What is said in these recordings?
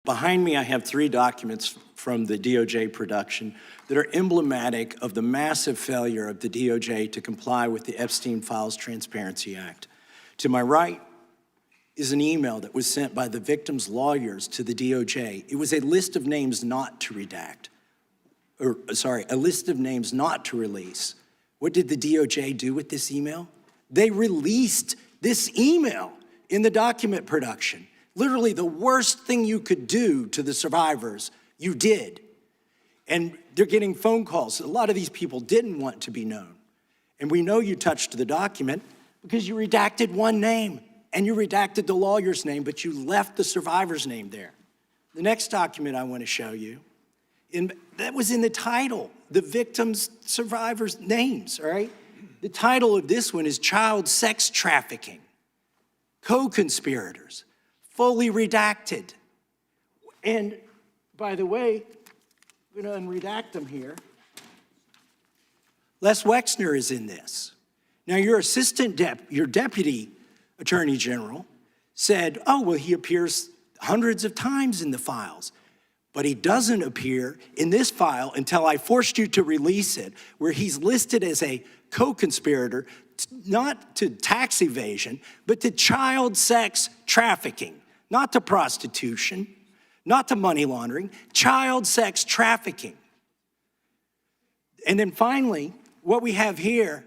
Behind me, I have 3 documents from the DOJ production that are emblematic of the massive failure of the DOJ to comply with the Epstein Files Transparency Act. To my right is an email that was sent by the victim's lawyers to the DOJ. It was a list of names not to redact, a list of names not to release. What did the DOJ do with this email? They released this email in the document production. Literally the worst thing you could do to the survivors, you did. And they're getting phone calls. A lot of these people didn't want to be known. And we know you touched the document because you redacted one name and you redacted the lawyer's name, but you left the survivor's name there. The next document I want to show you, that was in the title, the victim's survivors' names, all right? The title of this one is Child Sex Trafficking, Co-Conspirators, fully redacted. And by the way, I'm gonna unredact them here. Les Wexner is in this. Now your your deputy attorney general said, oh, well, he appears hundreds of times in the files, but he doesn't appear in this file until I forced you to release it, where he's listed as a co-conspirator, not to tax evasion, but to child sex trafficking, not to prostitution, not to money laundering, child sex trafficking. And then finally, what we have here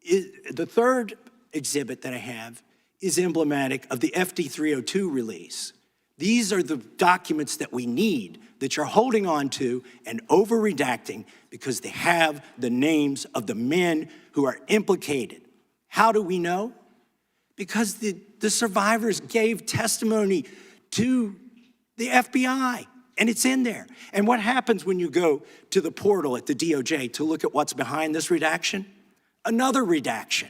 is the third exhibit that I have is emblematic of the FD 302 release. These are the documents that we need that you're holding on to and over-redacting because they have the names of the men who are implicated. How do we know? Because the survivors gave testimony to the FBI, and it's in there. And what happens when you go to the portal at the DOJ to look at what's behind this redaction? Another redaction.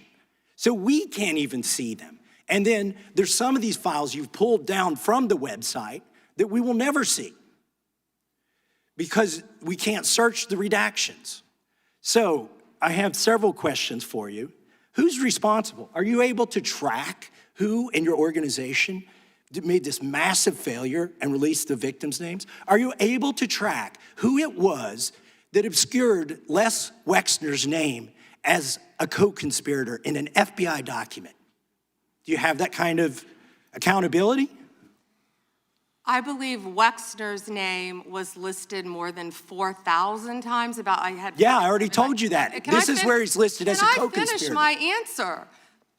So we can't even see them. And then there's some of these files you've pulled down from the website that we will never see because we can't search the redactions. So I have several questions for you. Who's responsible? Are you able to track who in your organization made this massive failure and released the victims' names? Are you able to track who it was that obscured Les Wexner's name as a co-conspirator in an FBI document? Do you have that kind of accountability? I believe Wexner's name was listed more than 4,000 times. Yeah, I already told you that. This is where he's listed as a co-conspirator. Can I finish my answer?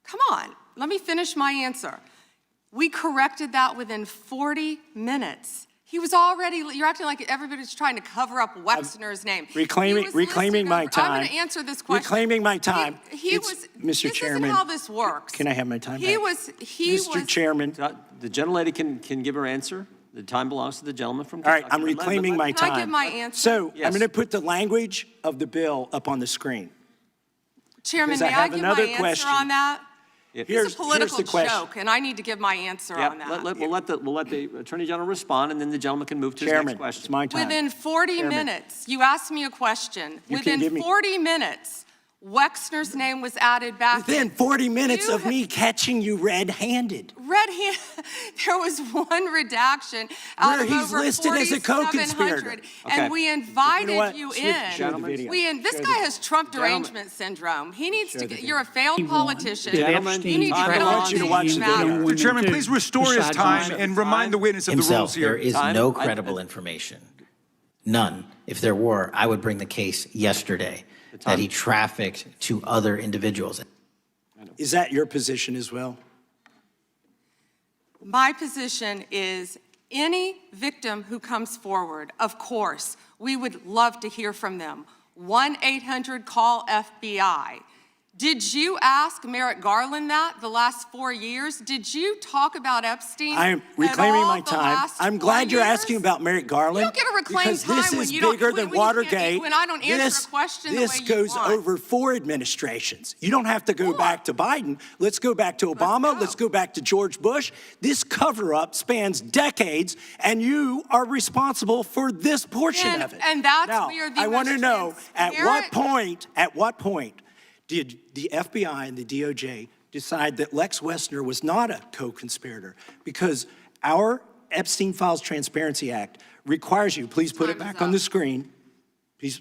Come on, let me finish my answer. We corrected that within 40 minutes. He was already, you're acting like everybody's trying to cover up Wexner's name. Reclaiming my time. I'm going to answer this question. Reclaiming my time. Mr. Chairman. This isn't how this works. Can I have my time back? Mr. Chairman. The gentlelady can give her answer. The time belongs to the gentleman from Kentucky. All right, I'm reclaiming my time. Can I give my answer? So yes. I'm going to put the language of the bill up on the screen. Chairman, may I give my answer on that? It's a political joke, and I need to give my answer on that. We'll let the Attorney General respond, and then the gentleman can move to his next question. It's my time. Within 40 minutes, you asked me a question. Within 40 minutes, Wexner's name was added back. Within 40 minutes of me catching you red-handed. Red-handed. There was one redaction out where of he's over listed as a co-conspirator. And we invited you in. This guy has Trump derangement syndrome. He needs to get, you're a failed politician. Gentlemen, you need to get I want you to watch the video. Mr. Chairman, please restore his time and remind the witness of the rules here. There is no credible information. None. If there were, I would bring the case yesterday that he trafficked to other individuals. Is that your position as well? My position is any victim who comes forward, of course, we would love to hear from them. 1-800-CALL-FBI. Did you ask Merrick Garland that the last 4 years? Did you talk about Epstein? I am reclaiming my time. I'm glad you're asking about Merrick Garland. You don't get to reclaim time because this is bigger than Watergate. When I don't answer a question the way you want. This goes over 4 administrations. You don't have to go back to Biden. Let's go back to Obama. Let's go back to George Bush. This cover-up spans decades, and you are responsible for this portion of it. And that's where the I want to know at what point did the FBI and the DOJ decide that Lex Wexner was not a co-conspirator? Because our Epstein Files Transparency Act requires you, please put it Time is back on the up. screen, please,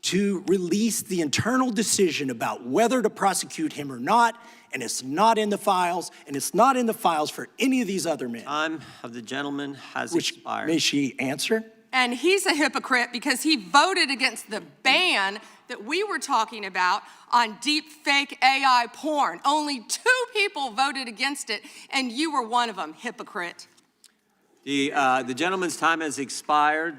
to release the internal decision about whether to prosecute him or not, and it's not in the files, and it's not in the files for any of these other men. Time of the gentleman has Which, expired. may she answer? And he's a hypocrite because he voted against the ban that we were talking about on deep fake AI porn. Only 2 people voted against it, and you were one of them, hypocrite. The gentleman's time has expired.